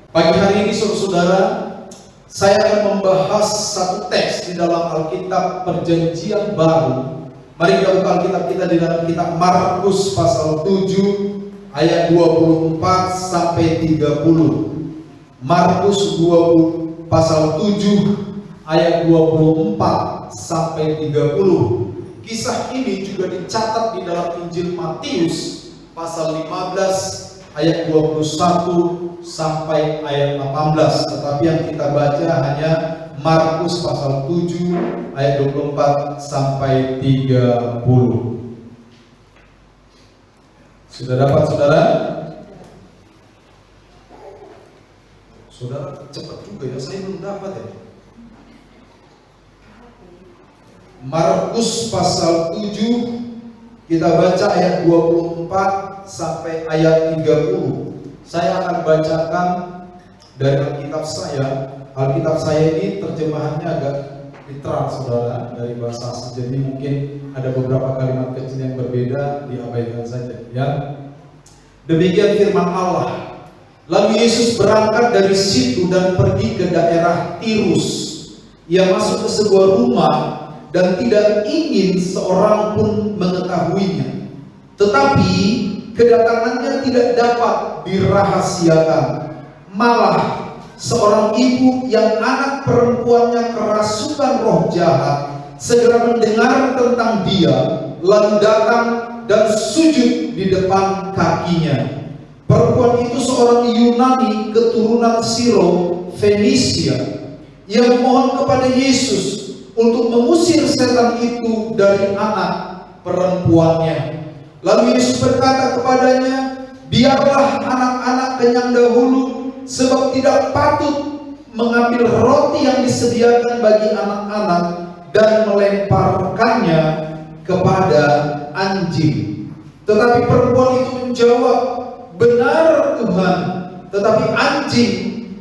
Pagi hari ini saudara-saudara, saya akan membahas satu teks di dalam Alkitab Perjanjian Baru. Mari kita buka Alkitab kita di dalam kitab Markus pasal 7 ayat 24 sampai 30. Markus pasal 7 ayat 24 sampai 30. Kisah ini juga dicatat di dalam Injil Matius pasal 15 ayat 21 sampai ayat 18. Tetapi yang kita baca hanya Markus pasal 7 ayat 24 sampai 30. Sudah dapat saudara? Saudara cepat juga ya, saya belum dapat ya. Markus pasal 7 kita baca ayat 24 sampai ayat 30. Saya akan bacakan dari Alkitab saya. Alkitab saya ini terjemahannya agak literal saudara, dari bahasa asli. Jadi mungkin ada beberapa kalimat kecil yang berbeda, diabaikan saja ya. Demikian firman Allah. Lalu Yesus berangkat dari situ dan pergi ke daerah Tirus. Ia masuk ke sebuah rumah dan tidak ingin seorang pun mengetahuinya. Tetapi kedatangannya tidak dapat dirahasiakan. Malah seorang ibu yang anak perempuannya kerasukan roh jahat segera mendengar tentang dia, lalu datang dan sujud di depan kakinya. Perempuan itu seorang Yunani keturunan Siro Fenisia. Ia memohon kepada Yesus untuk mengusir setan itu dari anak perempuannya. Lalu Yesus berkata kepadanya, biarlah anak-anak kenyang dahulu, sebab tidak patut mengambil roti yang disediakan bagi anak-anak dan melemparkannya kepada anjing. Tetapi perempuan itu menjawab, benar Tuhan, tetapi anjing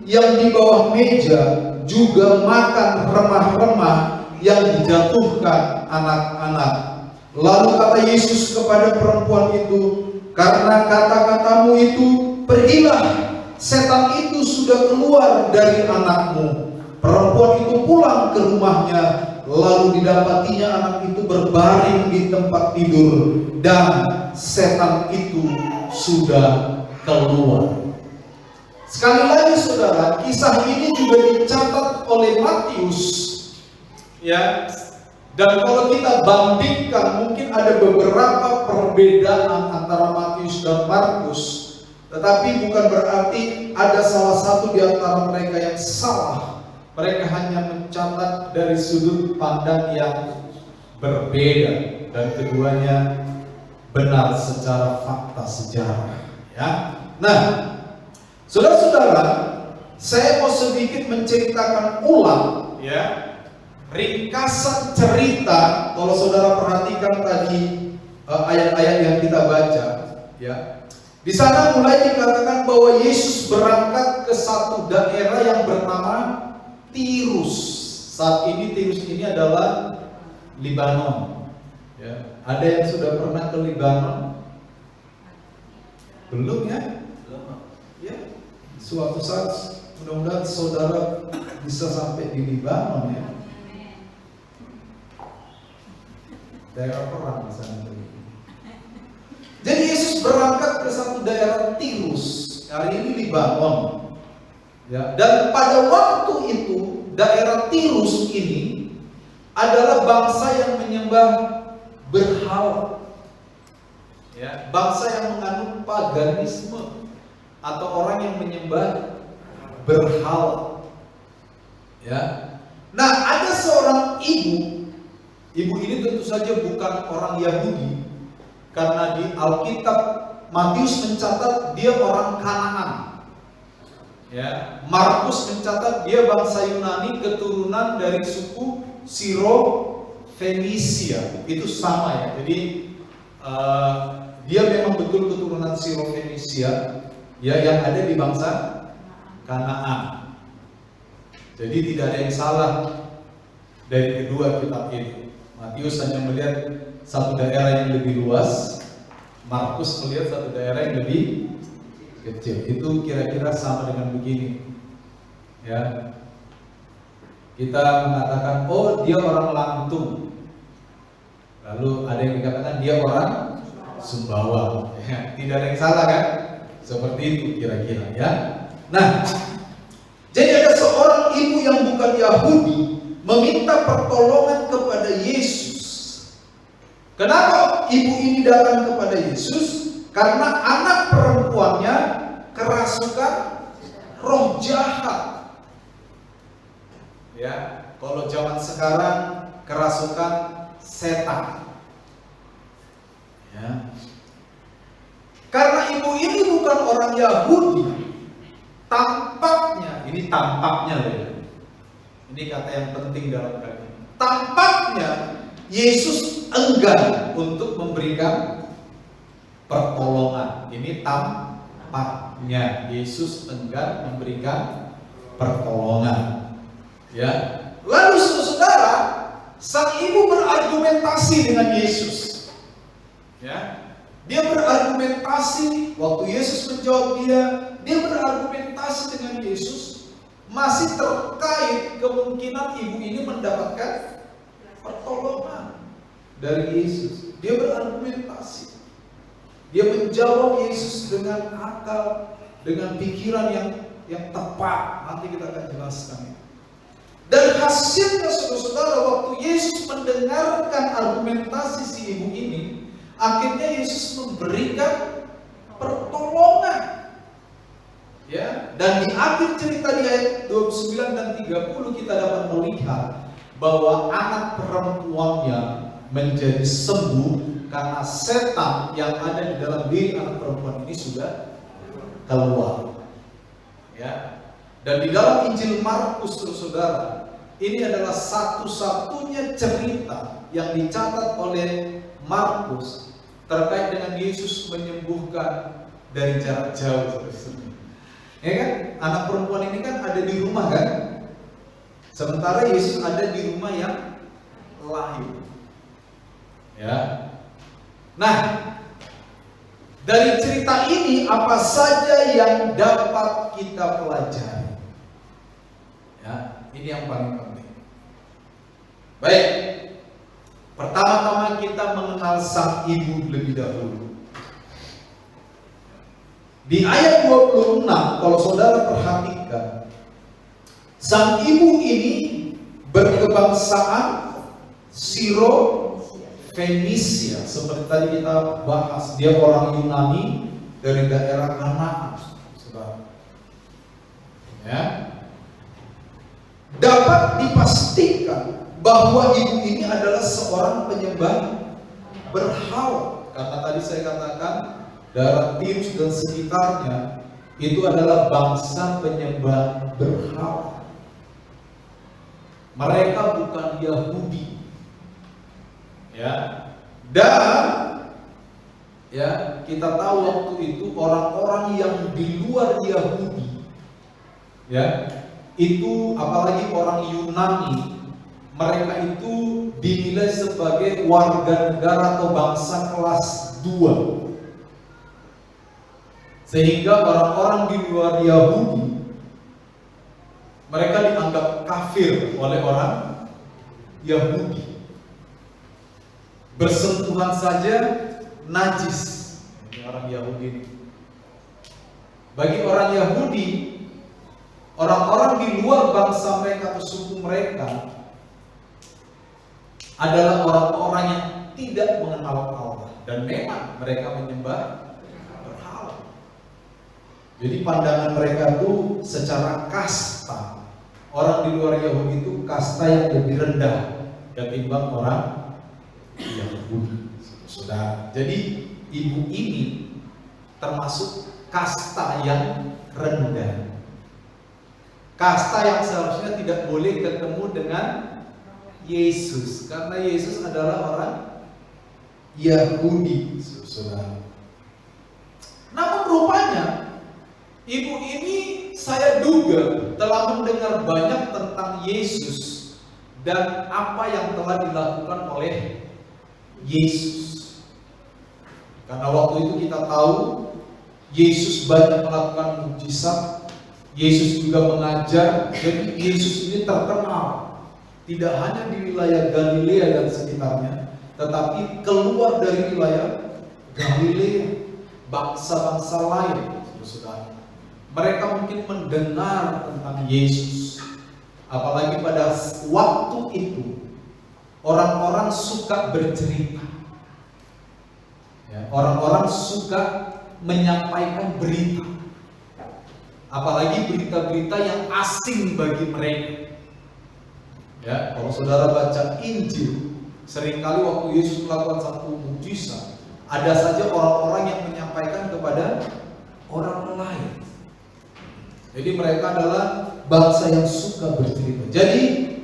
yang di bawah meja juga makan remah-remah yang dijatuhkan anak-anak. Lalu kata Yesus kepada perempuan itu, karena kata-katamu itu, pergilah, setan itu sudah keluar dari anakmu. Perempuan itu pulang ke rumahnya, lalu didapatinya anak itu berbaring di tempat tidur, dan setan itu sudah keluar. Sekali lagi saudara, kisah ini juga dicatat oleh Matius ya. Dan kalau kita bandingkan, mungkin ada beberapa perbedaan antara Matius dan Markus, tetapi bukan berarti ada salah satu di antara mereka yang salah. Mereka hanya mencatat dari sudut pandang yang berbeda, dan keduanya benar secara fakta sejarah ya. Nah, saudara-saudara, saya mau sedikit menceritakan ulang ya, ringkasan cerita. Kalau saudara perhatikan tadi ayat-ayat yang kita baca ya, di sana mulai dikatakan bahwa Yesus berangkat ke satu daerah yang bernama Tirus. Saat ini Tirus ini adalah Libanon ya. Ada yang sudah pernah ke Libanon? Belum ya? Ya, suatu saat mudah-mudahan saudara bisa sampai di Libanon ya. Daerah perang di sana. Jadi Yesus berangkat ke satu daerah Tirus, hari ini Libanon. Ya, dan pada waktu itu daerah Tirus ini adalah bangsa yang menyembah berhala. Ya, bangsa yang menganut paganisme atau orang yang menyembah berhala. Ya. Nah, ada seorang ibu. Ibu ini tentu saja bukan orang Yahudi, karena di Alkitab Matius mencatat dia orang Kanaan. Ya, Markus mencatat dia bangsa Yunani keturunan dari suku Siro Fenisia. Itu sama ya. Jadi dia memang betul keturunan Siro Fenisia ya, yang ada di bangsa Kanaan. Jadi tidak ada yang salah dari kedua kitab ini. Matius hanya melihat satu daerah yang lebih luas, Markus melihat satu daerah yang lebih kecil. Itu kira-kira sama dengan begini. Ya. Kita mengatakan, oh dia orang Lampung. Lalu ada yang dikatakan dia orang Sumbawa. Ya, tidak ada yang salah kan? Seperti itu kira-kira ya. Nah, jadi ada seorang ibu yang bukan Yahudi meminta pertolongan kepada Yesus. Kenapa ibu ini datang kepada Yesus? Karena anak perempuannya kerasukan roh jahat. Ya, kalau zaman sekarang kerasukan setan. Ya. Karena ibu ini bukan orang Yahudi, tampaknya, ini tampaknya loh ya. Ini kata yang penting dalam hal ini. Tampaknya Yesus enggan untuk memberikan pertolongan. Ini tampaknya Yesus enggan memberikan pertolongan. Ya. Lalu saudara, sang ibu berargumentasi dengan Yesus. Ya. Dia berargumentasi waktu Yesus menjawab dia berargumentasi dengan Yesus masih terkait kemungkinan ibu ini mendapatkan pertolongan dari Yesus. Dia berargumentasi. Dia menjawab Yesus dengan akal, dengan pikiran yang tepat. Nanti kita akan jelaskan. Dan hasilnya saudara-saudara, waktu Yesus mendengarkan argumentasi si ibu ini, akhirnya Yesus memberikan pertolongan. Ya, dan di akhir cerita di ayat 29 dan 30 kita dapat melihat bahwa anak perempuannya menjadi sembuh karena setan yang ada di dalam diri anak perempuan ini sudah keluar. Ya. Dan di dalam Injil Markus, saudara, ini adalah satu-satunya cerita yang dicatat oleh Markus terkait dengan Yesus menyembuhkan dari jarak jauh. Ya kan? Anak perempuan ini kan ada di rumah kan? Sementara Yesus ada di rumah yang lain. Ya. Nah, dari cerita ini apa saja yang dapat kita pelajari? Ya, ini yang paling penting. Baik. Pertama-tama kita mengenal sang ibu lebih dahulu. Di ayat 26, kalau saudara perhatikan, sang ibu ini berkebangsaan Siro-Fenisia. Seperti tadi kita bahas, dia orang Yunani dari daerah Kanaan. Ya. Dapat dipastikan bahwa ibu ini adalah seorang penyembah berhala. Karena tadi saya katakan daerah Tirus dan sekitarnya itu adalah bangsa penyembah berhala. Mereka bukan Yahudi. Ya. Dan ya, kita tahu waktu itu orang-orang yang di luar Yahudi, ya, itu apalagi orang Yunani, mereka itu dinilai sebagai warga negara atau bangsa kelas 2. Sehingga orang-orang di luar Yahudi, mereka dianggap kafir oleh orang Yahudi. Bersentuhan saja najis. Ini orang Yahudi. Bagi orang Yahudi, orang-orang di luar bangsa mereka atau suku mereka adalah orang-orang yang tidak mengenal Allah, dan memang mereka menyembah berhala. Jadi pandangan mereka itu secara kasta, orang di luar Yahudi itu kasta yang lebih rendah ketimbang orang Yahudi. Saudara, jadi ibu ini termasuk kasta yang rendah. Kasta yang seharusnya tidak boleh ketemu dengan Yesus, karena Yesus adalah orang Yahudi, saudara. Namun rupanya ibu ini saya duga telah mendengar banyak tentang Yesus dan apa yang telah dilakukan oleh Yesus. Karena waktu itu kita tahu Yesus banyak melakukan mukjizat, Yesus juga mengajar. Jadi Yesus ini terkenal tidak hanya di wilayah Galilea dan sekitarnya, tetapi keluar dari wilayah Galilea, bangsa-bangsa lain, saudara. Mereka mungkin mendengar tentang Yesus. Apalagi pada waktu itu orang-orang suka bercerita, ya, orang-orang suka menyampaikan berita, apalagi berita-berita yang asing bagi mereka. Ya, kalau saudara baca Injil, seringkali waktu Yesus melakukan satu mukjizat, ada saja orang-orang yang menyampaikan kepada orang lain. Jadi mereka adalah bangsa yang suka bercerita. Jadi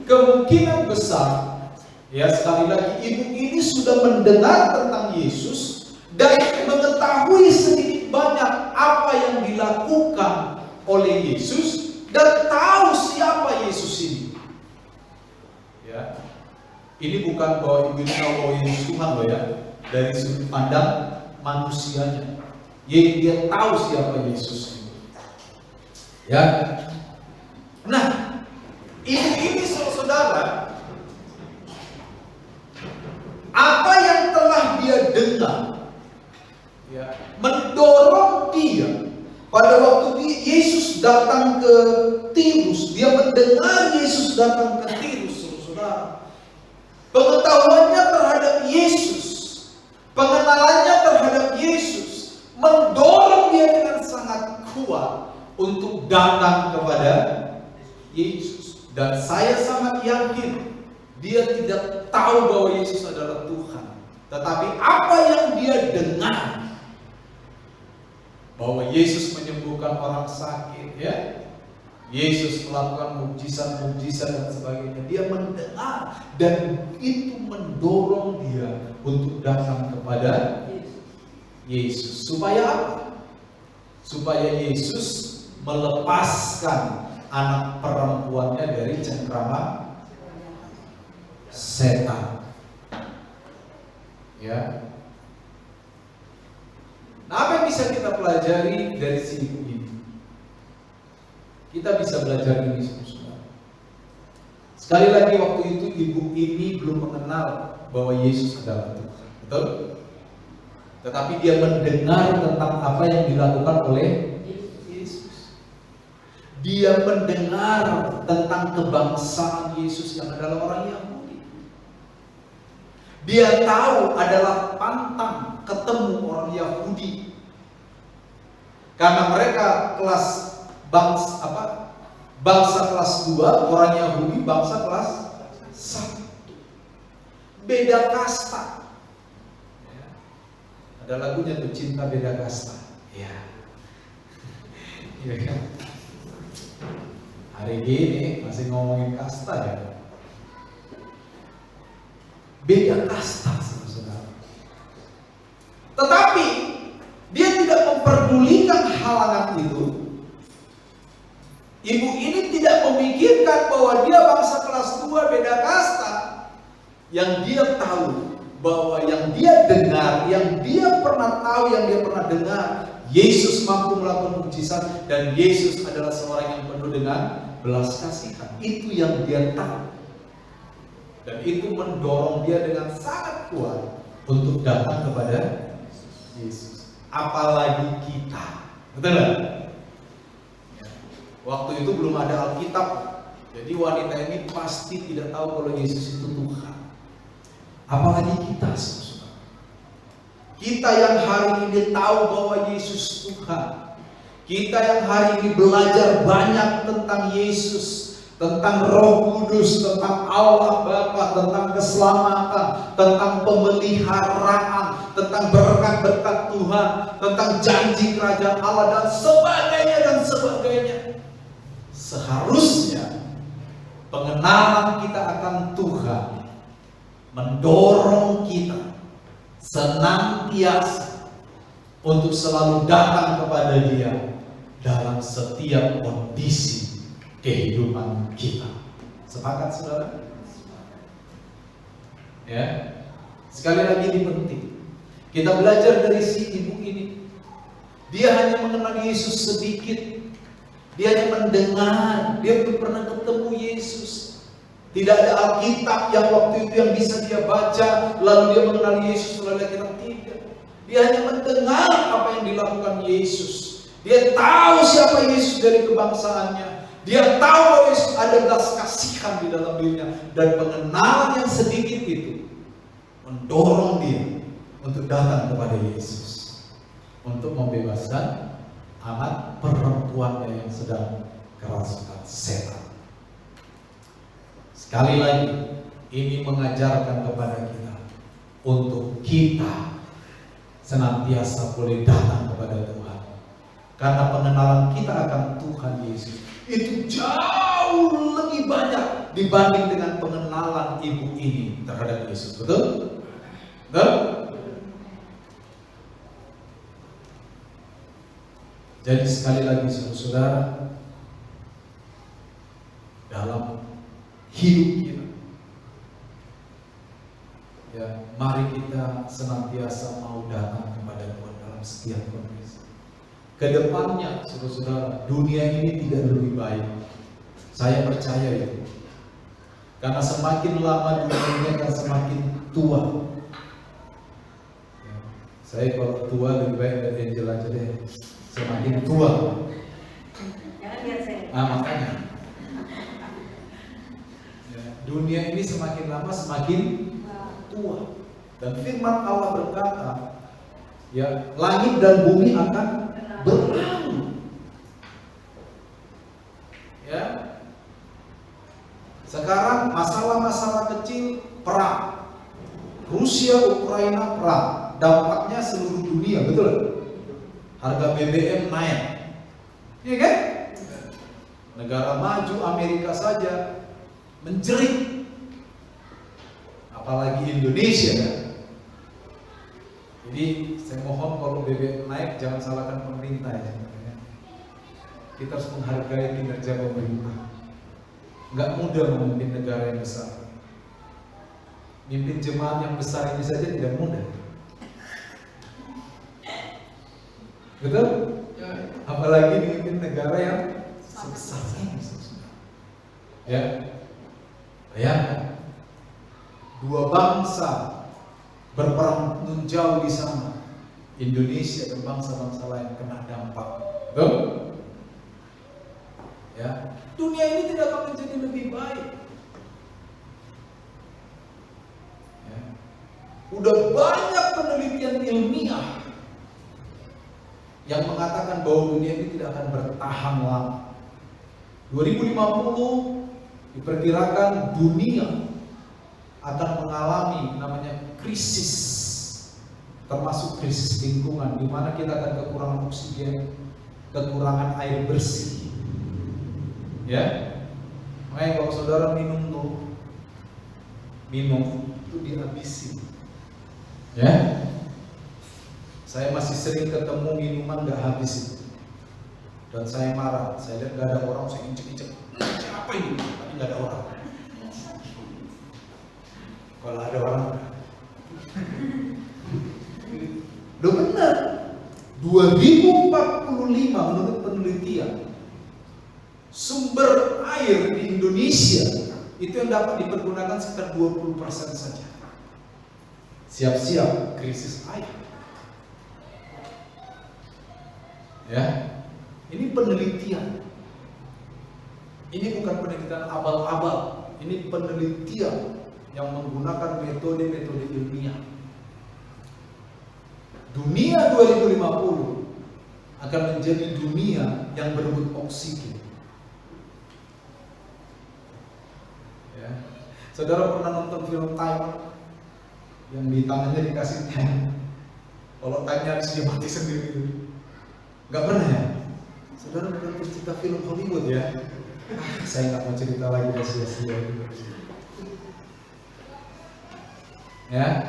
kemungkinan besar, ya sekali lagi, ibu ini sudah mendengar tentang Yesus dan mengetahui sedikit banyak apa yang dilakukan oleh Yesus dan tahu siapa Yesus ini. Ya, ini bukan bahwa ibu ini tahu bahwa Yesus Tuhan loh ya, dari sudut pandang manusianya. Dia tahu siapa Yesus ini. Ya, nah ini saudara, apa yang telah dia dengar, ya, mendorong dia pada waktu Yesus datang ke Tirus. Dia mendengar Yesus datang ke Tirus, saudara. Pengetahuannya terhadap Yesus, pengenalannya terhadap Yesus mendorong dia dengan sangat kuat untuk datang kepada Yesus. Dan saya sangat yakin dia tidak tahu bahwa Yesus adalah Tuhan, tetapi apa yang dia dengar, bahwa Yesus menyembuhkan orang sakit, ya, Yesus melakukan mukjizat-mukjizat dan sebagainya, dia mendengar dan itu mendorong dia untuk datang kepada Yesus. Supaya apa? Supaya Yesus melepaskan anak perempuannya dari cengkraman setan. Ya. Nah, apa yang bisa kita pelajari dari sini ini? Kita bisa belajar ini, saudara. Sekali lagi, waktu itu ibu ini belum mengenal bahwa Yesus adalah Tuhan, betul? Tetapi dia mendengar tentang apa yang dilakukan oleh Yesus. Dia mendengar tentang kebangsaan Yesus yang adalah orang Yahudi. Dia tahu adalah pantang ketemu orang Yahudi, karena mereka bangsa kelas 2, orang Yahudi bangsa kelas 1, beda kasta. Ada lagunya tuh, Cinta Beda Kasta. Ya, iya kan? Hari ini masih ngomongin kasta ya. Beda kasta, saudara. Tetapi dia tidak memperdulikan halangan itu. Ibu ini tidak memikirkan bahwa dia bangsa kelas 2 beda kasta. Yang dia tahu bahwa yang dia dengar, yang dia pernah tahu, yang dia pernah dengar, Yesus mampu melakukan mukjizat dan Yesus adalah seorang yang penuh dengan belas kasihan. Itu yang dia tahu. Dan itu mendorong dia dengan sangat kuat untuk datang kepada Yesus. Apalagi kita, betul nggak? Waktu itu belum ada Alkitab, jadi wanita ini pasti tidak tahu kalau Yesus itu Tuhan. Apalagi kita, saudara. Kita yang hari ini tahu bahwa Yesus Tuhan. Kita yang hari ini belajar banyak tentang Yesus, tentang Roh Kudus, tentang Allah Bapa, tentang keselamatan, tentang pemeliharaan, tentang berkat-berkat Tuhan, tentang janji kerajaan Allah dan sebagainya dan sebagainya. Seharusnya pengenalan kita akan Tuhan mendorong kita senantiasa untuk selalu datang kepada Dia dalam setiap kondisi kehidupan kita. Sepakat, saudara? Ya. Sekali lagi ini penting. Kita belajar dari si ibu ini. Dia hanya mengenal Yesus sedikit. Dia hanya mendengar, dia belum pernah ketemu Yesus. Tidak ada Alkitab yang waktu itu yang bisa dia baca, lalu dia mengenal Yesus melalui Alkitab. Tidak. Dia hanya mendengar apa yang dilakukan Yesus. Dia tahu siapa Yesus dari kebangsaannya. Dia tahu bahwa Yesus ada belas kasihan di dalam dirinya. Dan pengenalan yang sedikit itu mendorong dia untuk datang kepada Yesus, untuk membebaskan anak perempuannya yang sedang kerasukan setan. Sekali lagi, ini mengajarkan kepada kita untuk kita senantiasa boleh datang kepada Tuhan. Karena pengenalan kita akan Tuhan Yesus itu jauh lebih banyak dibanding dengan pengenalan ibu ini terhadap Yesus. Betul? Betul? Jadi sekali lagi saudara-saudara, dalam hidup kita, ya, mari kita senantiasa mau datang kepada Tuhan dalam setiap kondisi. Kedepannya, saudara-saudara, dunia ini tidak lebih baik. Saya percaya itu. Karena semakin lama dunia ini akan semakin tua. Ya, saya kalau tua lebih baik dari Angel aja deh. Semakin tua. Jangan lihat saya. Makanya. Ya, dunia ini semakin lama semakin tua. Dan firman Allah berkata, ya, langit dan bumi akan berlalu. Ya. Sekarang masalah-masalah kecil, perang. Rusia, Ukraina perang. Dampaknya seluruh dunia, betul? Harga BBM naik. Iya kan? Negara maju Amerika saja menjerit. Apalagi Indonesia kan? Jadi saya mohon kalau BBM naik jangan salahkan pemerintah ya. Kita harus menghargai kinerja pemerintah. Nggak mudah memimpin negara yang besar. Mimpin jemaat yang besar ini saja tidak mudah. Betul? Apalagi memimpin negara yang sebesar ini. Ya, bayangkan dua bangsa berperang jauh di sana, Indonesia dan bangsa-bangsa lain kena dampak. Betul? Ya, dunia ini tidak akan menjadi lebih baik. Ya. Udah banyak penelitian ilmiah yang mengatakan bahwa dunia ini tidak akan bertahan lama. 2050 diperkirakan dunia akan mengalami namanya krisis, termasuk krisis lingkungan, di mana kita akan kekurangan oksigen, kekurangan air bersih. Ya, makanya kalau saudara minum itu dihabisi. Ya, saya masih sering ketemu minuman gak habis itu, dan saya marah. Saya lihat gak ada orang, saya injek-injek. Apa ini? Tapi gak ada orang. Kalau ada orang, udah benar. 2045 menurut penelitian, sumber air di Indonesia itu yang dapat dipergunakan sekitar 20% saja. Siap-siap krisis air. Ya, ini penelitian. Ini bukan penelitian abal-abal. Ini penelitian yang menggunakan metode-metode ilmiah. Dunia 2050 akan menjadi dunia yang berebut oksigen. Ya. Saudara pernah nonton film Time yang di tangannya dikasih tank? Kalau tanknya harus dia mati sendiri. Gak pernah ya? Saudara bukan pencipta film Hollywood ya? Saya nggak mau cerita lagi sia-sia. Ya,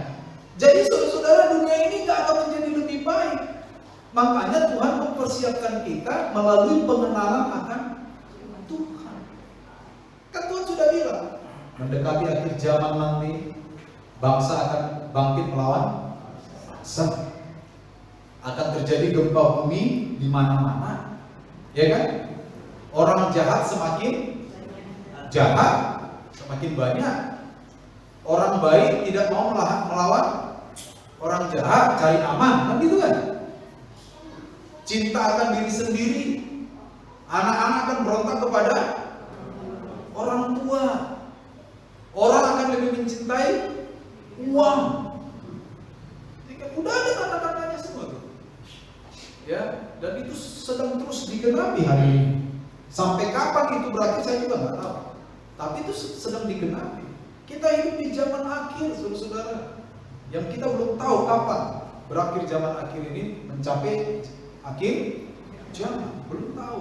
jadi saudara-saudara, dunia ini gak akan menjadi lebih baik. Makanya Tuhan mempersiapkan kita melalui pengenalan akan Tuhan. Kan Tuhan sudah bilang, mendekati akhir zaman nanti, bangsa akan bangkit melawan bangsa. akan terjadi gempa bumi di mana-mana, ya kan? Orang jahat semakin jahat, semakin banyak. Orang baik tidak mau melawan orang jahat, cari aman, kan gitu kan? Cinta akan diri sendiri. Anak-anak akan berontak kepada orang tua. Orang akan lebih mencintai uang. Udah ada kata-katanya semua tuh. Ya, dan itu sedang terus digenapi hari ini. Sampai kapan itu berakhir saya juga nggak tahu. Tapi itu sedang digenapi. Kita hidup di zaman akhir, saudara-saudara. Yang kita belum tahu kapan berakhir zaman akhir ini, mencapai akhir zaman, belum tahu.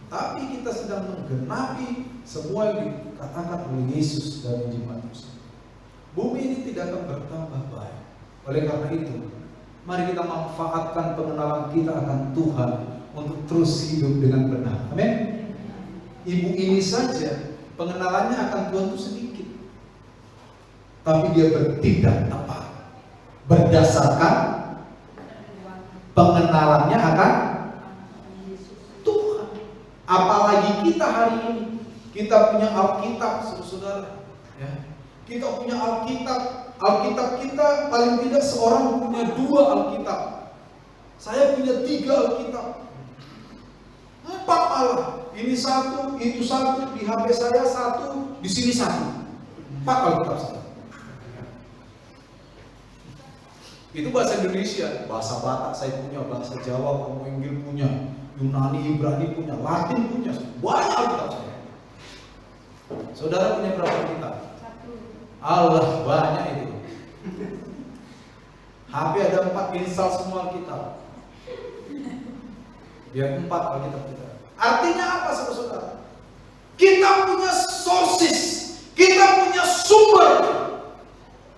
Tapi kita sedang menggenapi semua yang dikatakan oleh Yesus dalam Injil Matius. Bumi ini tidak akan bertambah baik. Oleh karena itu, mari kita manfaatkan pengenalan kita akan Tuhan untuk terus hidup dengan benar. Amin. Ibu ini saja pengenalannya akan Tuhan itu sedikit, tapi dia bertindak tepat berdasarkan pengenalannya akan Tuhan. Apalagi kita hari ini, kita punya Alkitab, saudara. Ya. Kita punya Alkitab. Alkitab kita paling tidak seorang punya 2 Alkitab. Saya punya 3 Alkitab, 4 malah. Ini 1, itu 1, di HP saya 1, di sini 1. 4 Alkitab saya. Itu bahasa Indonesia, bahasa Batak saya punya, bahasa Jawa, Romo Inggil punya, Yunani, Ibrani punya, Latin punya, banyak Alkitab saya. Saudara punya berapa Alkitab? 1. Allah, banyak itu. HP ada 4, install semua Alkitab. Biar 4 Alkitab kita. Artinya apa, saudara? Kita punya sources, kita punya sumber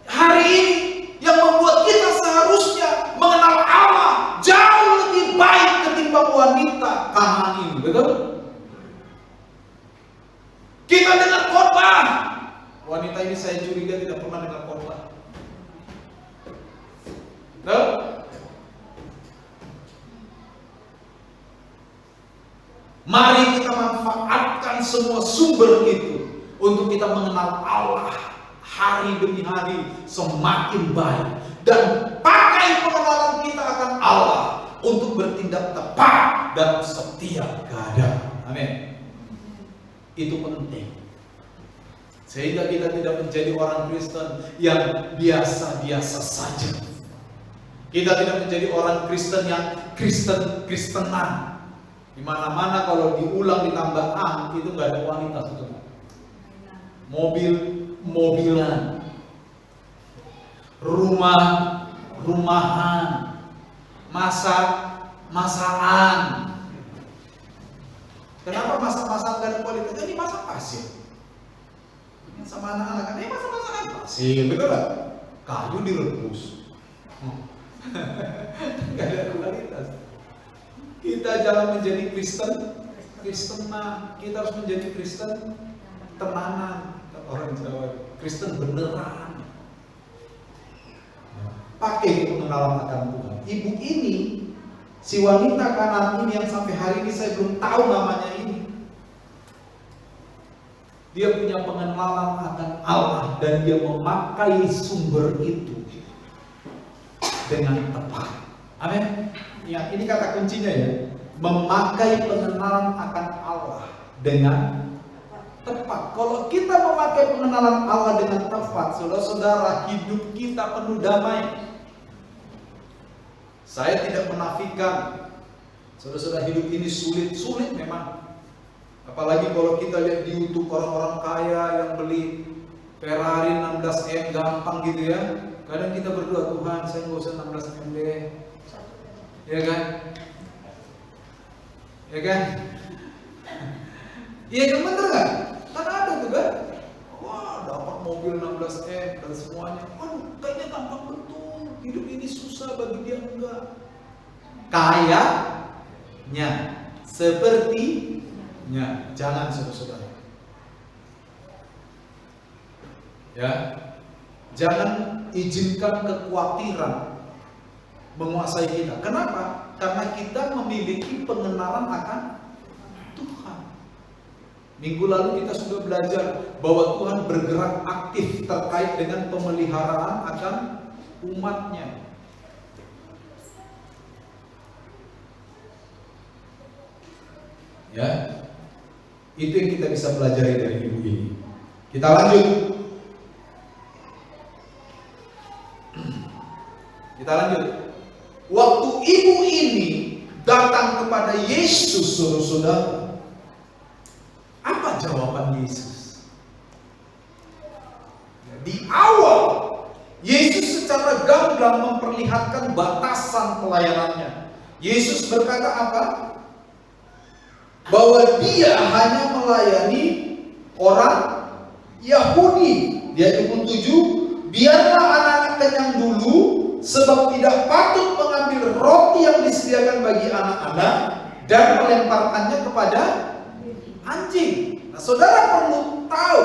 hari ini yang membuat kita seharusnya mengenal Allah jauh lebih baik ketimbang wanita Kanaan ini, betul? Kita dengar khotbah. Wanita ini saya curiga tidak pernah dengar khotbah. Betul? Mari kita manfaatkan semua sumber itu untuk kita mengenal Allah hari demi hari semakin baik, dan pakai pengenalan kita akan Allah untuk bertindak tepat dalam setiap keadaan. Amin. Itu penting. Sehingga kita tidak menjadi orang Kristen yang biasa-biasa saja. Kita tidak menjadi orang Kristen yang Kristenan. Di mana-mana kalau diulang ditambah an itu nggak ada kualitas, betul. Mobilan, rumahan, masakan. Kenapa masak-masak gak ada kualitas? Jadi masak pasir. Sama anak-anak, ini masak-masakan pasir, betul gak? Kayu direbus. Gak ada kualitas. Kita jangan menjadi Kristenan. Kita harus menjadi Kristen tenanan. Orang Jawa, Kristen beneran. Pakai pengenalan akan Tuhan. Ibu ini, si wanita Kanaan ini yang sampai hari ini saya belum tahu namanya ini. Dia punya pengenalan akan Allah dan dia memakai sumber itu dengan tepat. Amin. Ya, ini kata kuncinya ya. Memakai pengenalan akan Allah dengan tepat. Kalau kita memakai pengenalan Allah dengan tepat, saudara-saudara, hidup kita penuh damai. Saya tidak menafikan, saudara-saudara, hidup ini sulit memang. Apalagi kalau kita lihat di YouTube orang-orang kaya yang beli Ferrari 16M gampang gitu ya. Kadang kita berdoa, Tuhan saya nggak usah 16M deh. Ya kan? Ya kan? Iya kan, bener kan? Kan ada tuh kan? Wah, dapat mobil 16M dan semuanya. Aduh, kayaknya gampang betul. Hidup ini susah, bagi dia enggak. Kayaknya, sepertinya. Jangan, saudara-saudara. Ya, jangan izinkan kekhawatiran menguasai kita. Kenapa? Karena kita memiliki pengenalan akan Tuhan. Minggu lalu kita sudah belajar bahwa Tuhan bergerak aktif terkait dengan pemeliharaan akan umatnya. Ya, itu yang kita bisa pelajari dari ibu ini. Kita lanjut. Kita lanjut. Waktu ibu ini datang kepada Yesus, saudara-saudara, apa jawaban Yesus? Di awal, Yesus secara gamblang memperlihatkan batasan pelayanannya. Yesus berkata apa? Bahwa dia hanya melayani orang Yahudi. Di ayat 27, biarlah anak-anak kenyang dulu, sebab tidak patut mengambil roti yang disediakan bagi anak-anak dan melemparkannya kepada anjing. Nah, saudara perlu tahu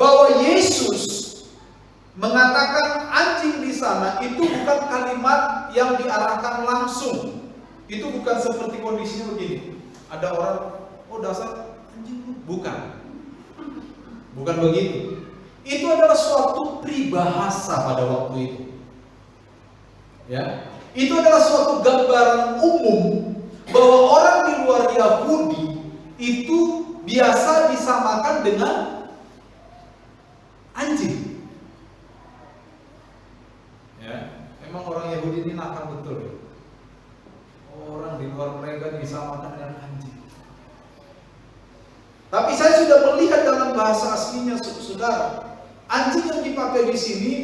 bahwa Yesus mengatakan anjing di sana itu bukan kalimat yang diarahkan langsung. Itu bukan seperti kondisinya begini. Ada orang, oh dasar anjing, bukan. Bukan begitu. Itu adalah suatu peribahasa pada waktu itu. Ya, itu adalah suatu gambaran umum bahwa orang di luar Yahudi itu biasa disamakan dengan anjing. Ya, memang orang Yahudi ini nakal betul ya. Orang di luar mereka disamakan dengan anjing. Tapi saya sudah melihat dalam bahasa aslinya, saudara, anjing yang dipakai di sini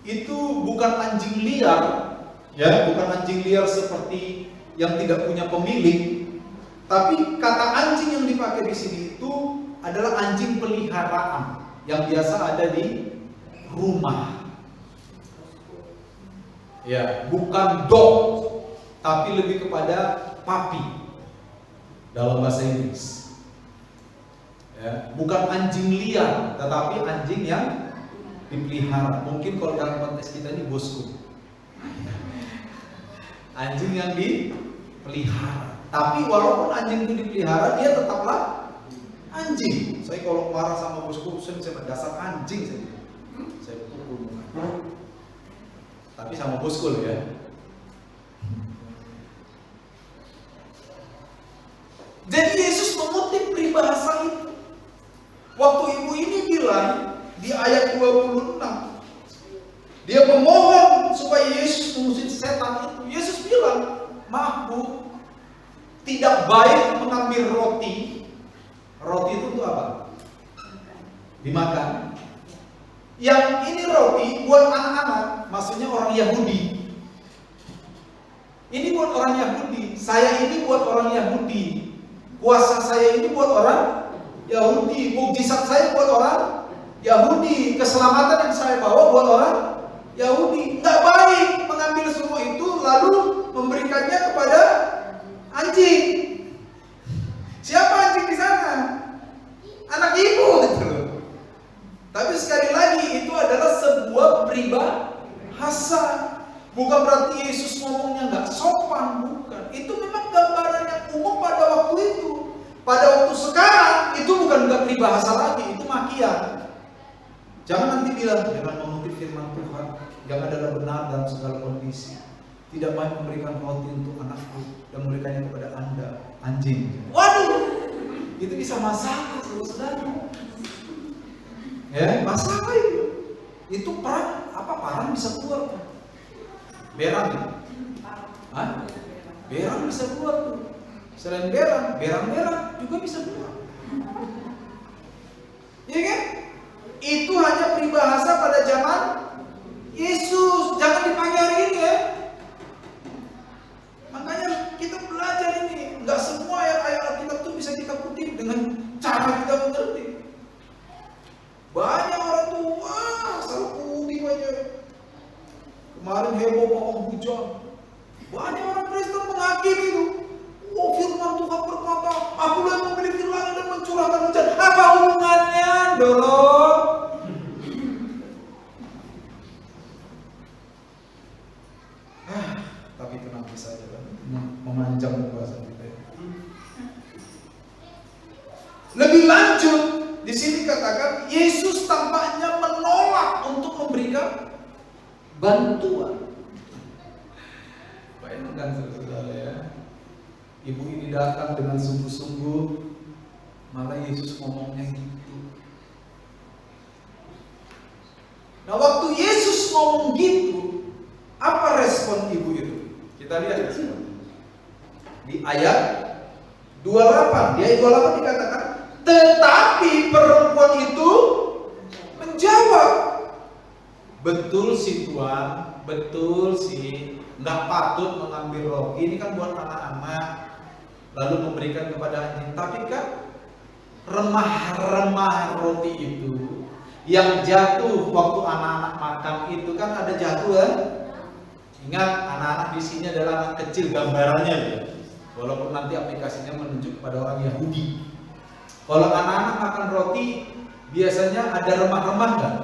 itu bukan anjing liar, ya, bukan anjing liar seperti yang tidak punya pemilik. Tapi kata anjing yang dipakai di sini itu adalah anjing peliharaan yang biasa ada di rumah. Ya, bukan dog, tapi lebih kepada puppy dalam bahasa Inggris. Ya, bukan anjing liar, tetapi anjing yang dipelihara. Mungkin kalau dalam konteks kita ini bosku. Anjing yang dipelihara. Tapi walaupun anjing itu dipelihara, dia tetaplah anjing. Saya kalau marah sama bosku, saya dasar anjing saya pukul muka. Tapi sama bosku loh ya. Jadi Yesus mengutip peribahasa itu. Waktu ibu ini bilang di ayat 26, dia memohon supaya Yesus mengusir setan itu. Yesus bilang, maaf bu, tidak baik mengambil roti. Roti itu untuk apa? Dimakan. Yang ini roti buat anak-anak, maksudnya orang Yahudi. Ini buat orang Yahudi. Saya ini buat orang Yahudi. Kuasa saya ini buat orang Yahudi. Mukjizat saya buat orang Yahudi. Keselamatan yang saya bawa buat orang Yahudi. Nggak baik mengambil semua itu lalu memberikannya kepada anjing. Siapa anjing di sana? Anak ibu gitu. Tapi sekali lagi itu adalah sebuah peribahasa. Bukan berarti Yesus ngomongnya nggak sopan, bukan. Itu memang gambaran yang umum pada waktu itu. Pada waktu sekarang itu bukan peribahasa lagi, itu makian. Jangan nanti bilang jangan mengutip firman Tuhan yang adalah benar dalam segala kondisi. Tidak baik memberikan roti untuk anakku dan memberikannya kepada Anda, anjing. Waduh, itu bisa masalah, saudara. Ya, masalah itu. Itu parang bisa keluar. Berang ya? Hah? Berang bisa keluar tuh. Selain berang juga bisa keluar. Iya kan? Itu hanya peribahasa pada zaman Yesus. Jangan dipakai hari ini ya. Makanya kita belajar ini. Nggak semua ayat-ayat Alkitab itu bisa kita kutip dengan cara kita mengerti. Banyak orang tuh, wah, salah kutip aja. Kemarin heboh pohon hujan. Banyak orang Kristen menghakimi itu. Oh, firman Tuhan berkata, aku yang memiliki langit dan mencurahkan hujan. Apa hubungannya, dorong? Lebih lanjut, di sini katakan Yesus tampaknya menolak untuk memberikan bantuan. Bayangkan saudara ya, ibu ini datang dengan sungguh-sungguh, malah Yesus ngomongnya gitu. Nah, waktu Yesus ngomong gitu, apa respon ibu itu? Kita lihat di ayat 28. Di ayat 28 dikatakan, tetapi perempuan itu menjawab, betul sih Tuhan, betul sih, nggak patut mengambil roti, ini kan buat anak-anak, lalu memberikan kepada anjing. Tapi kan remah-remah roti itu yang jatuh waktu anak-anak makan itu kan ada jatuh kan? Ingat, anak-anak di sini adalah anak kecil gambarannya ya. Walaupun nanti aplikasinya menunjuk kepada orang Yahudi. Kalau anak-anak makan roti biasanya ada remah-remah nggak?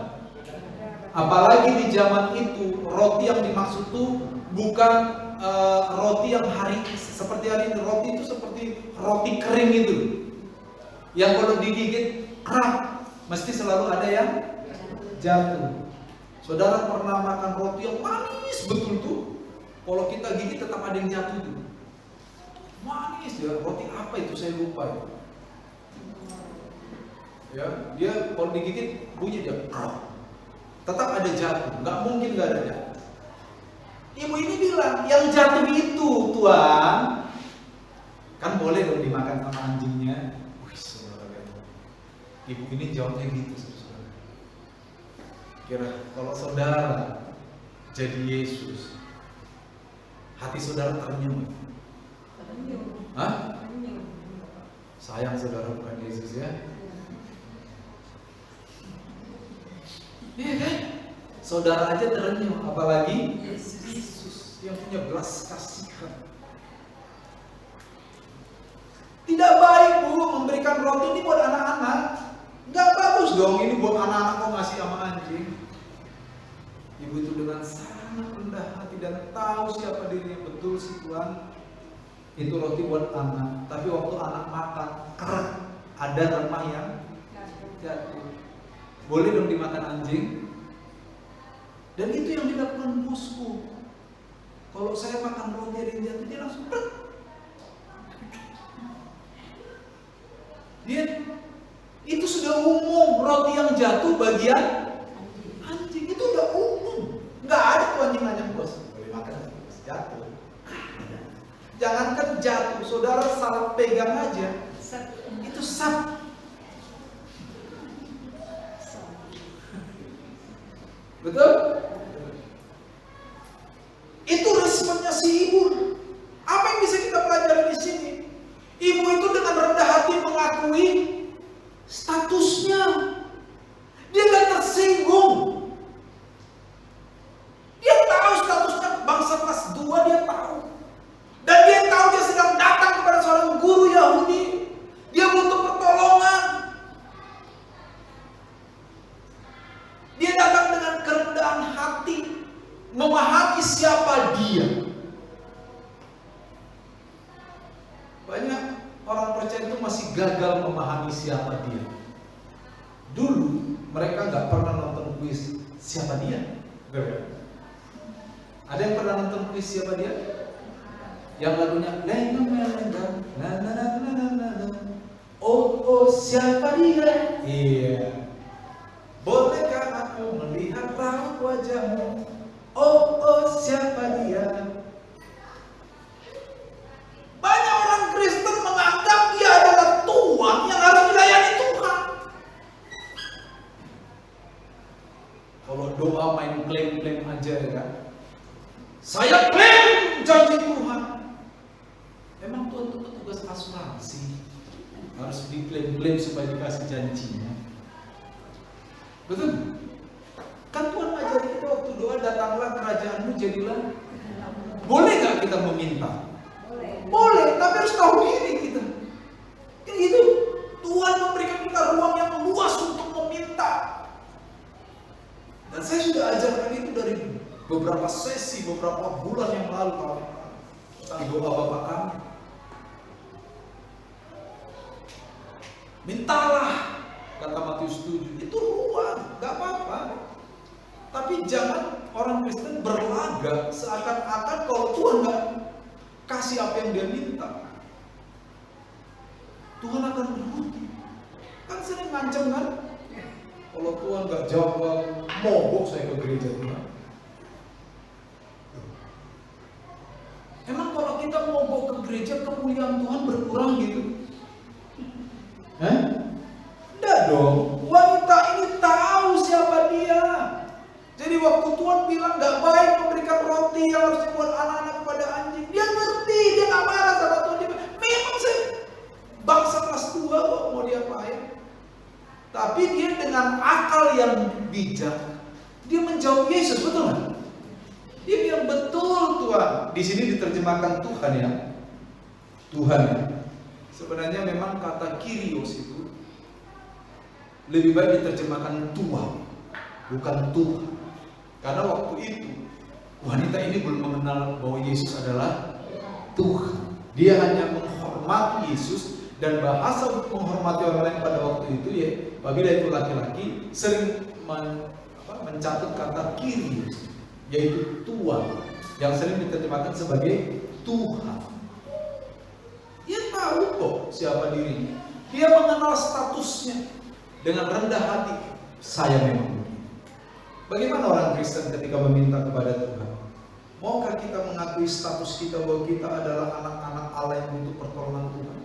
Apalagi di zaman itu roti yang dimaksud tuh bukan roti yang seperti hari ini. Roti itu seperti roti kering itu, yang kalau digigit kerak mesti selalu ada yang jatuh. Saudara pernah makan roti yang manis betul tuh? Kalau kita gigit tetap ada yang jatuh tuh. Manis ya, roti apa itu saya lupa ya. Ya, dia kalau digigit bunyi dia tetap ada jatuh, nggak mungkin nggak ada jatuh. Ibu ini bilang yang jatuh itu Tuhan kan boleh dong dimakan sama anjingnya. Wih, saudara, ibu ini jawabnya gitu, saudara. Kira kalau saudara jadi Yesus, hati saudara ternyum. Hah? Sayang saudara bukan Yesus ya. Iya kan? Saudara aja terenyuh, apalagi Yesus yang punya belas kasihan. Tidak baik Bu memberikan roti ini buat anak-anak. Nggak bagus dong ini buat anak-anak kok ngasih sama anjing. Ibu itu dengan sangat rendah hati dan tahu siapa dirinya, betul sih Tuhan. Itu roti buat anak, tapi waktu anak makan kerak, ada remah yang jatuh. Boleh dong dimakan anjing. Dan itu yang dilakukan bosku. Kalau saya makan roti ada yang jatuh, dia langsung dia itu sudah umum, roti yang jatuh bagian anjing itu udah umum. Nggak ada tuh anjing nanya bos, boleh makan bos, jatuh. Jangankan jatuh, saudara salah pegang aja, itu sap. Betul? Itu responnya si ibu. Apa yang bisa kita pelajari di sini? Ibu itu dengan rendah hati mengakui statusnya. Dia nggak tersinggung. Dia tahu statusnya bangsa kelas 2, dia tahu. Dan dia tahu dia sedang datang kepada seorang guru Yahudi. Dia butuh pertolongan. Dia datang dengan kerendahan hati, memahami siapa dia. Banyak orang percaya itu masih gagal memahami siapa dia. Dulu mereka nggak pernah nonton kuis siapa dia. Ada yang pernah nonton kuis siapa dia? Yang lagunya lengang, oh siapa dia? Iya. Bolehkah aku melihat raut wajahmu? Oh siapa dia? Banyak orang Kristen menganggap dia adalah Tuhan yang harus dilayani Tuhan. Kalau doa main klaim-klaim aja ya kan? Saya klaim janji Tuhan. Emang Tuhan itu petugas asuransi, harus diklaim-klaim supaya dikasih janjinya. Betul? Kan Tuhan ngajari kita waktu doa, datanglah kerajaanmu, jadilah. Boleh gak kita meminta? Boleh, tapi harus tahu diri kita. Kayak gitu. Tuhan memberikan kita ruang yang luas untuk meminta. Dan saya sudah ajarkan itu dari beberapa sesi, beberapa bulan yang lalu tentang doa Bapa Kami. Mintalah, kata Matius 7, itu ruang, gak apa-apa. Tapi jangan orang Kristen berlaga seakan-akan kalau Tuhan gak kasih apa yang dia minta, Tuhan akan berhenti. Kan sering ngancam kan? Kalau Tuhan gak jawab, mogok saya ke gereja Tuhan. Emang kalau kita mogok ke gereja, kemuliaan Tuhan berkurang gitu? Enggak dong. Wanita ini tahu siapa dia. Jadi waktu Tuhan bilang gak baik memberikan roti yang harus dibuat anak-anak kepada anjing, dia ngerti, dia gak marah sama Tuhan. Dia bilang, memang saya bangsa kelas 2 kok, mau diapain? Tapi dia dengan akal yang bijak, dia menjawab Yesus, betul nggak? Dia bilang betul Tuhan. Di sini diterjemahkan Tuhan ya, Tuhan ya. Sebenarnya memang kata Kyrios itu lebih baik diterjemahkan Tuhan, bukan Tuhan. Karena waktu itu wanita ini belum mengenal bahwa Yesus adalah Tuhan. Dia hanya menghormati Yesus, dan bahasa untuk menghormati orang lain pada waktu itu ya, apabila itu laki-laki sering mencatat kata Kyrios, yaitu Tuhan, yang sering diterjemahkan sebagai Tuhan. Dia tahu kok siapa dirinya. Dia mengenal statusnya dengan rendah hati. Saya memang begini. Bagaimana orang Kristen ketika meminta kepada Tuhan? Maukah kita mengakui status kita bahwa kita adalah anak-anak Allah yang butuh pertolongan Tuhan?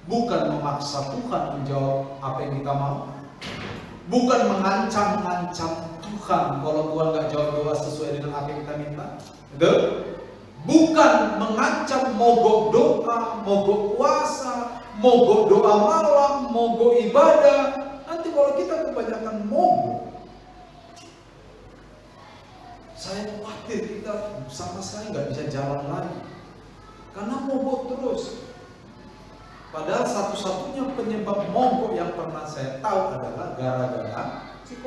Bukan memaksa Tuhan menjawab apa yang kita mau. Bukan mengancam-ngancam Tuhan kalau Tuhan gak jawab doa sesuai dengan apa yang kita minta. Betul? Bukan mengancam mogok doa, mogok puasa, mogok doa malam, mogok ibadah. Nanti kalau kita kebanyakan mogok, saya khawatir kita sama sekali nggak bisa jalan lagi karena mogok terus. Padahal satu-satunya penyebab mogok yang pernah saya tahu adalah gara-gara si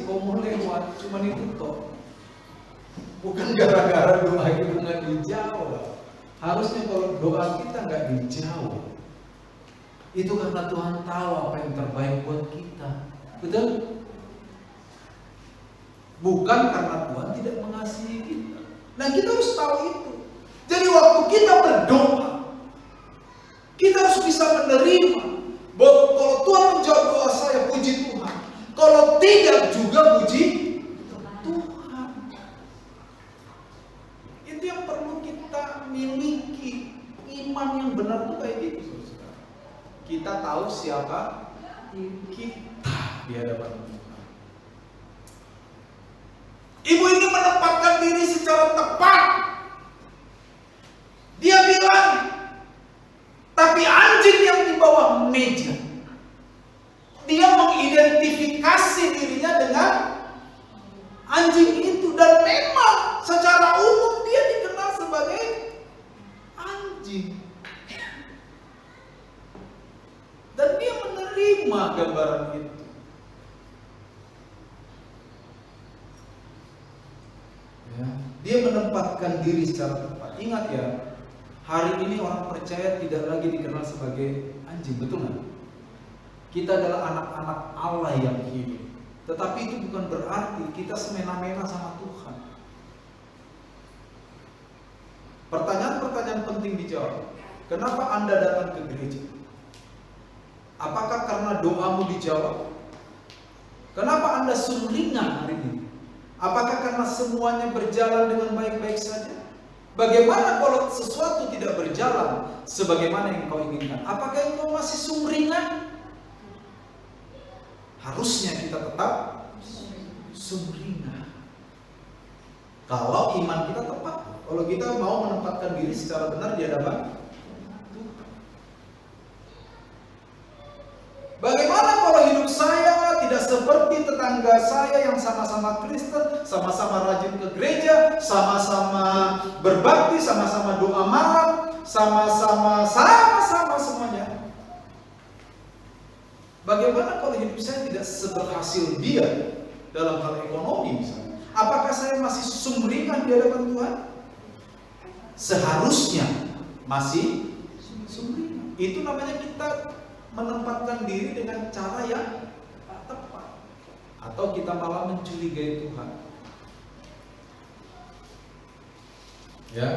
komo lewat, cuman itu toh. Bukan gara-gara doa kita nggak dijawab. Harusnya kalau doa kita nggak dijawab, itu karena Tuhan tahu apa yang terbaik buat kita. Betul? Bukan karena Tuhan tidak mengasihi kita. Nah, kita harus tahu itu. Jadi waktu kita berdoa, kita harus bisa menerima bahwa kalau Tuhan menjawab doa saya, puji Tuhan. Kalau tidak juga puji Tuhan. Itu yang perlu kita miliki. Iman yang benar itu kayak gitu. Kita tahu siapa kita di hadapan Tuhan. Ibu ini menempatkan diri secara tepat. Dia bilang, tapi anjing yang di bawah meja. Dia mengidentifikasi dirinya dengan anjing itu. Dan memang secara umum dia dikenal sebagai anjing. Dan dia menerima gambaran itu. Ya, dia menempatkan diri secara tepat. Ingat ya, hari ini orang percaya tidak lagi dikenal sebagai anjing, betul nggak? Kita adalah anak-anak Allah yang hidup. Tetapi itu bukan berarti kita semena-mena sama Tuhan. Pertanyaan-pertanyaan penting dijawab. Kenapa Anda datang ke gereja? Apakah karena doamu dijawab? Kenapa Anda sumringah hari ini? Apakah karena semuanya berjalan dengan baik-baik saja? Bagaimana kalau sesuatu tidak berjalan sebagaimana yang kau inginkan? Apakah engkau masih sumringah? Harusnya kita tetap sumringah. Kalau iman kita tepat, kalau kita mau menempatkan diri secara benar di hadapan Tuhan. Bagaimana kalau hidup saya tidak seperti tetangga saya yang sama-sama Kristen, sama-sama rajin ke gereja, sama-sama berbakti, sama-sama doa malam, sama-sama semuanya? Bagaimana kalau hidup saya tidak seberhasil dia dalam hal ekonomi misalnya? Apakah saya masih sumringah di hadapan Tuhan? Seharusnya masih sumringah. Itu namanya kita menempatkan diri dengan cara yang tepat, atau kita malah mencurigai Tuhan. Ya,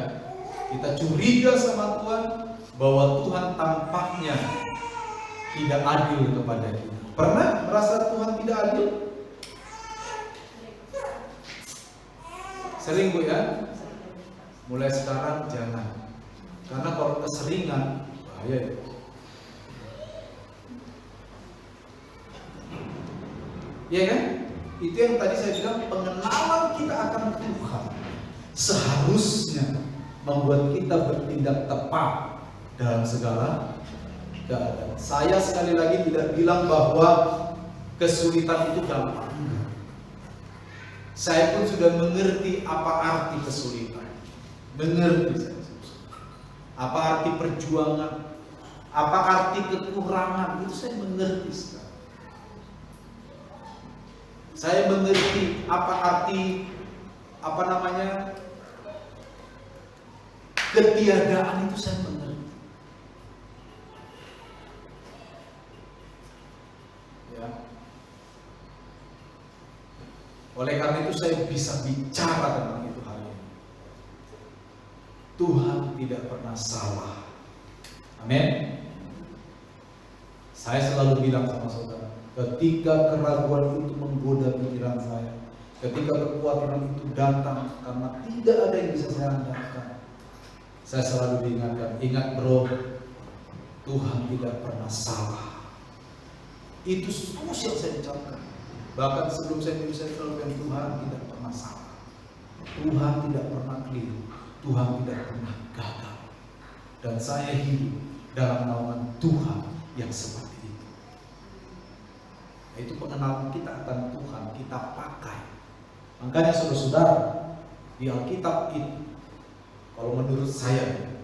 kita curiga sama Tuhan bahwa Tuhan tampaknya tidak adil kepada kita. Pernah merasa Tuhan tidak adil? Sering Bu ya? Mulai sekarang jangan. Karena kalau keseringan bahaya ya. Iya kan? Itu yang tadi saya bilang, pengenalan kita akan Tuhan seharusnya membuat kita bertindak tepat dalam segala keadaan. Saya sekali lagi tidak bilang bahwa kesulitan itu gampang. Saya pun sudah mengerti apa arti kesulitan. Mengerti saya. Apa arti perjuangan, apa arti kekurangan, itu saya mengerti sekarang. Saya mengerti apa arti ketiadaan, itu saya mengerti. Ya. Oleh karena itu saya bisa bicara tentang itu hari ini. Tuhan tidak pernah salah. Amin. Saya selalu bilang sama saudara, ketika keraguan itu menggoda pikiran saya, ketika kekuatan itu datang karena tidak ada yang bisa saya andalkan, saya selalu diingatkan, ingat bro, Tuhan tidak pernah salah. Itu terus yang saya ucapkan. Bahkan sebelum saya tulis, saya selalu bilang, Tuhan tidak pernah salah, Tuhan tidak pernah keliru, Tuhan tidak pernah gagal. Dan saya hidup dalam naungan Tuhan yang seperti itu. Itu pengenalan kita akan Tuhan, kita pakai. Makanya saudara-saudara, di Alkitab itu, kalau menurut saya,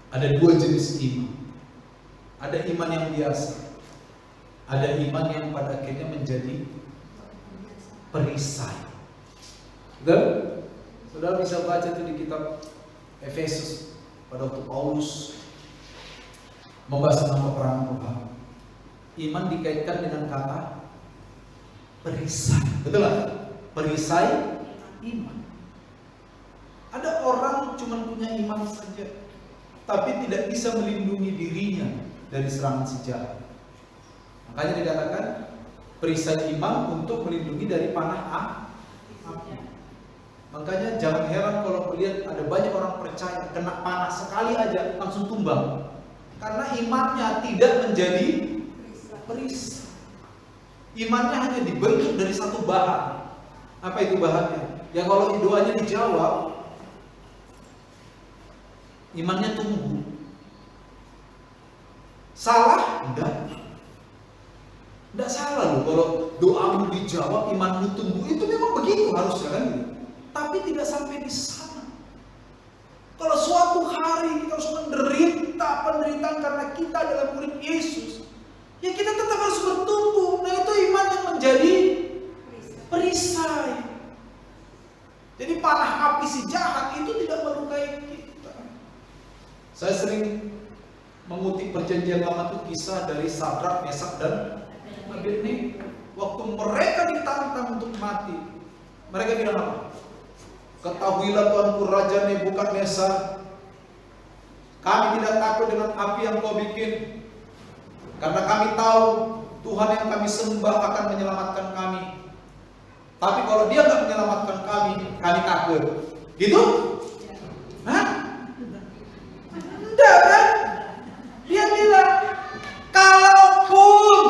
ada dua jenis iman. Ada iman yang biasa, ada iman yang pada akhirnya menjadi perisai. Dan saudara bisa baca itu di kitab Efesus pada waktu Paulus membahas tentang peperangan Tuhan. Iman dikaitkan dengan kata perisai, betul nggak? Perisai iman. Ada orang cuma punya iman saja, tapi tidak bisa melindungi dirinya dari serangan si jahat. Makanya dikatakan perisai iman untuk melindungi dari panah api. Makanya jangan heran kalau melihat ada banyak orang percaya kena panah sekali aja langsung tumbang, karena imannya tidak menjadi perisai. Imannya hanya dibentuk dari satu bahan. Apa itu bahannya? Ya kalau doanya dijawab, imannya tumbuh. Salah? Enggak salah loh kalau doamu dijawab, imanmu tumbuh. Itu memang begitu harusnya kan gitu. Tapi tidak sampai di sana. Kalau suatu hari kita harus menderita penderitaan karena kita adalah murid Yesus, ya kita tetap harus bertumbuh. Nah itu iman yang menjadi perisai. Jadi panah api si jahat itu tidak melukai kita. Saya sering mengutip perjanjian lama itu kisah dari Sadrak, Mesak dan Abednego. Waktu mereka ditantang untuk mati, mereka bilang apa? Ketahuilah Tuanku Raja Nebukadnezar, kami tidak takut dengan api yang kau bikin, karena kami tahu Tuhan yang kami sembah akan menyelamatkan kami. Tapi kalau dia nggak menyelamatkan kami, kami takut. Gitu? Hah? Enggak kan? Dia bilang, kalaupun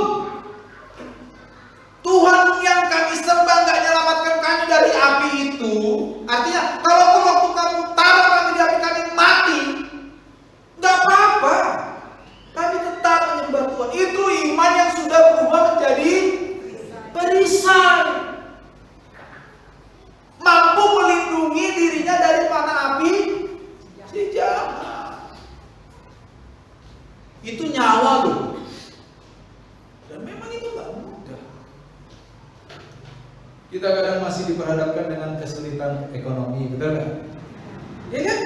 Tuhan yang kami sembah nggak menyelamatkan kami dari api itu, artinya kalaupun waktu kamu taruh kami di api kami mati, nggak apa-apa, kami tetap menyembah Tuhan. Itu iman yang sudah berubah menjadi perisai, mampu melindungi dirinya dari panah api si jahat. Itu nyawa loh. Dan memang itu nggak mudah. Kita kadang masih diperhadapkan dengan kesulitan ekonomi, betul kan? Ya kan?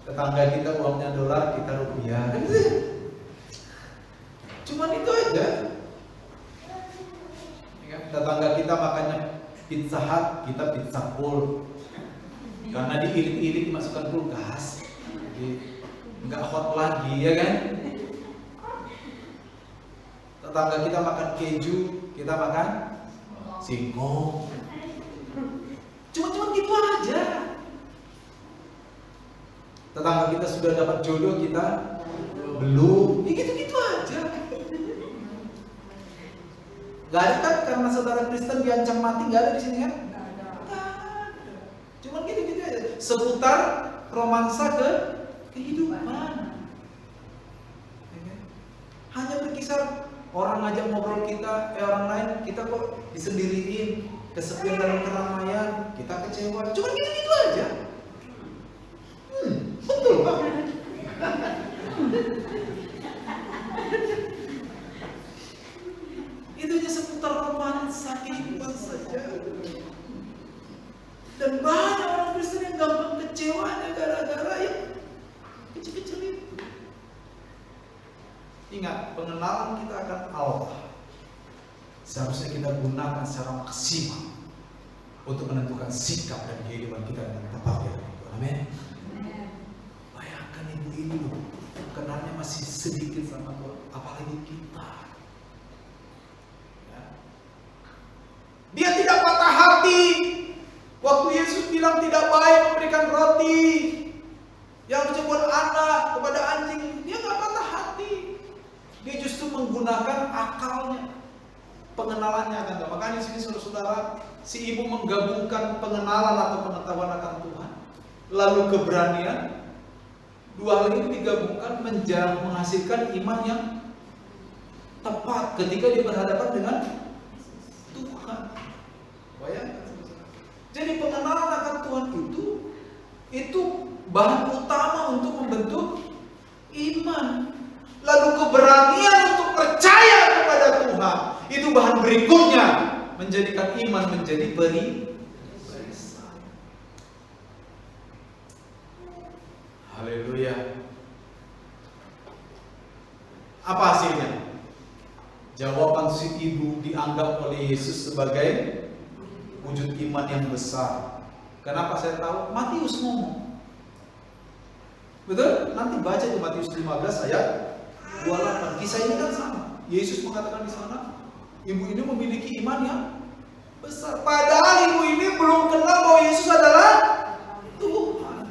Tetangga kita uangnya dolar, kita rupiah. Kan gitu ya? Cuman itu aja. Tetangga kita makannya Pizza Hut, kita Pizza Pool. Karena diirit-irit masukkan kulkas, jadi nggak hot lagi, ya kan? Tetangga kita makan keju, kita makan singkong. Cuma gitu aja. Tetangga kita sudah dapat jodoh, kita belum. Ya gitu-gitu aja. Gak ada kan karena saudara Kristen diancam mati, gak ada di sini kan? Gak ada. Cuma gitu-gitu aja. Seputar romansa kehidupan. Hanya berkisar orang ngajak ngobrol kita, orang lain kita kok disendiriin, kesepian dalam keramaian, kita kecewa. Cuma gitu-gitu aja. Betul Pak. Itu hanya seputar romansa kehidupan saja. Dan banyak orang Kristen yang gampang kecewanya gara-gara yang kecil-kecil itu. Ingat, pengenalan kita akan Allah seharusnya kita gunakan secara maksimal untuk menentukan sikap dan kehidupan kita dengan tepat ya. Amin. Bayangkan ibu ini loh, kenalnya masih sedikit sama Tuhan, apalagi kita. Ya. Dia tidak patah hati waktu Yesus bilang tidak baik memberikan roti yang disebut anak kepada anjing. Dia nggak patah hati. Dia justru menggunakan akalnya, pengenalannya akan Tuhan. Makanya di sini saudara-saudara, si ibu menggabungkan pengenalan atau pengetahuan akan Tuhan, lalu keberanian. Dua hal ini digabungkan menghasilkan iman yang tepat ketika dia berhadapan dengan Tuhan. Bayangkan. Jadi pengenalan akan Tuhan itu bahan utama untuk membentuk iman. Lalu keberanian untuk percaya kepada Tuhan itu bahan berikutnya menjadikan iman menjadi perisai. Haleluya. Apa hasilnya? Jawaban si ibu dianggap oleh Yesus sebagai wujud iman yang besar. Kenapa saya tahu? Matius ngomong. Betul? Nanti baca di Matius 15 ayat 28. Kisah ini kan sama. Yesus mengatakan di sana, ibu ini memiliki iman yang besar. Padahal ibu ini belum kenal bahwa Yesus adalah Tuhan.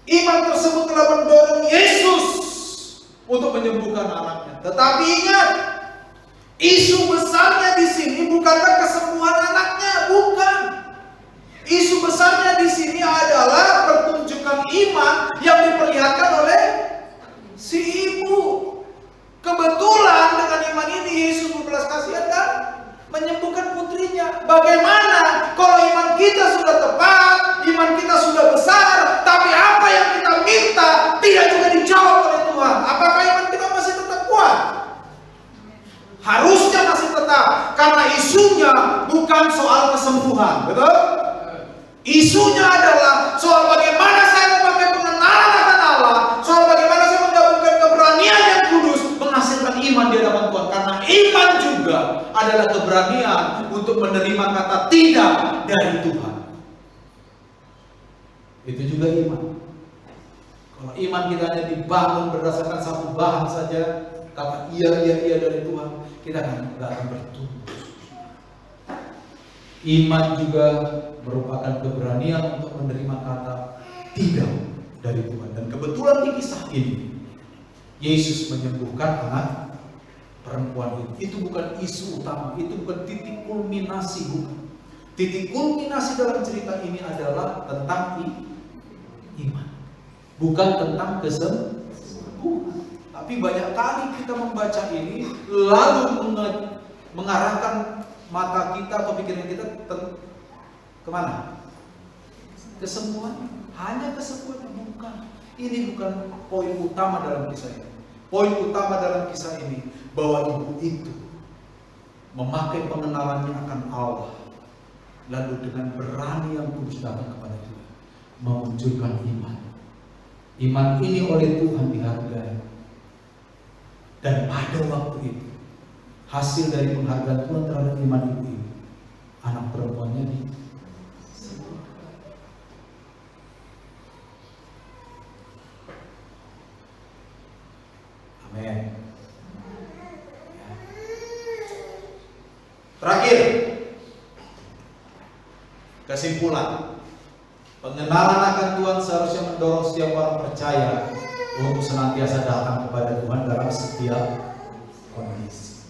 Iman tersebut telah mendorong Yesus untuk menyembuhkan anaknya. Tetapi ingat, isu besarnya di sini bukanlah kesembuhan anaknya, bukan. Isu besarnya di sini adalah pertunjukan iman yang diperlihatkan oleh si ibu. Kebetulan dengan iman ini Yesus berbelas kasihan dan menyembuhkan putrinya. Bagaimana kalau iman kita sudah tepat, iman kita sudah besar, tapi apa yang kita minta tidak juga dijawab oleh Tuhan? Apakah iman kita masih tetap kuat? Harusnya masih tetap, karena isunya bukan soal kesembuhan, betul? Isunya adalah soal bagaimana saya memakai pengenalan akan Allah, soal bagaimana saya menggabungkan keberanian yang kudus menghasilkan iman di hadapan Tuhan. Karena iman juga adalah keberanian untuk menerima kata tidak dari Tuhan. Itu juga iman. Kalau iman kita hanya dibangun berdasarkan satu bahan saja, kata iya dari Tuhan, kita nggak akan bertumbuh. Iman juga merupakan keberanian untuk menerima kata tidak dari Tuhan. Dan kebetulan di kisah ini, Yesus menyembuhkan anak perempuan itu. Itu bukan isu utama, itu bukan titik kulminasi, bukan. Titik kulminasi dalam cerita ini adalah tentang iman, bukan tentang kesembuhan. Tapi banyak kali kita membaca ini lalu mengarahkan mata kita atau pikiran kita kemana? Kesembuhan. Hanya kesembuhan, bukan. Ini bukan poin utama dalam kisah ini. Poin utama dalam kisah ini bahwa ibu itu memakai pengenalannya akan Allah, lalu dengan berani yang tulus datang kepada Tuhan. memunculkan iman. Iman ini oleh Tuhan dihargai. Dan pada waktu itu, hasil dari penghargaan Tuhan terhadap iman ibu ini, anak perempuannya disembuhkan. Amin. Ya. Terakhir, kesimpulan, pengenalan akan Tuhan seharusnya mendorong setiap orang percaya untuk senantiasa datang kepada Tuhan dalam setiap kondisi.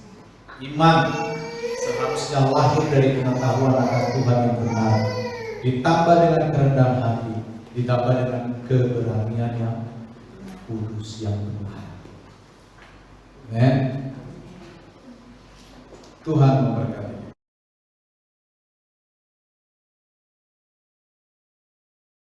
Iman seharusnya lahir dari pengetahuan akan Tuhan yang benar, ditambah dengan kerendahan hati, ditambah dengan keberanian yang kudus yang benar. Amen. Tuhan memberkati.